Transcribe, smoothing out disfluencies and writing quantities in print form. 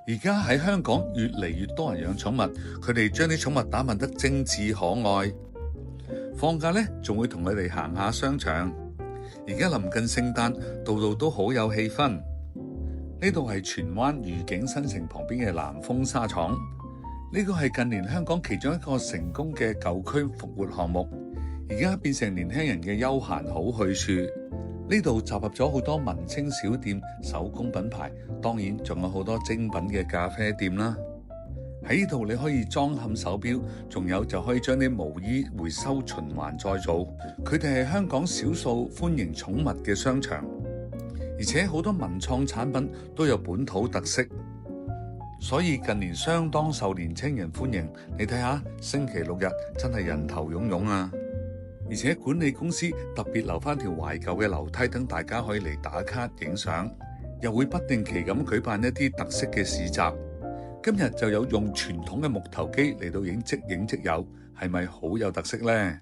而家喺香港越嚟越多人養寵物，佢哋將啲寵物打扮得精緻可愛。放假呢，仲會同佢哋行下商場。而家臨近聖誕，度度都好有氣氛。呢度係荃灣愉景新城旁邊嘅南豐紗廠，呢個係近年香港其中一個成功嘅舊區復活項目，而家變成年輕人嘅休閒好去處。呢度集合咗好多文青小店、手工品牌，當然仲有好多精品嘅咖啡店啦。喺呢度你可以裝嵌手錶，仲有就可以將啲毛衣回收循環再造。佢哋係香港少數歡迎寵物嘅商場，而且好多文創產品都有本土特色，所以近年相當受年輕人歡迎。你睇下，星期六日真係人頭湧湧啊！而且管理公司特別留翻條懷舊嘅樓梯，等大家可以嚟打卡影相，又會不定期咁舉辦一啲特色嘅市集。今日就有用傳統嘅木頭機嚟到影即有，係咪好有特色呢？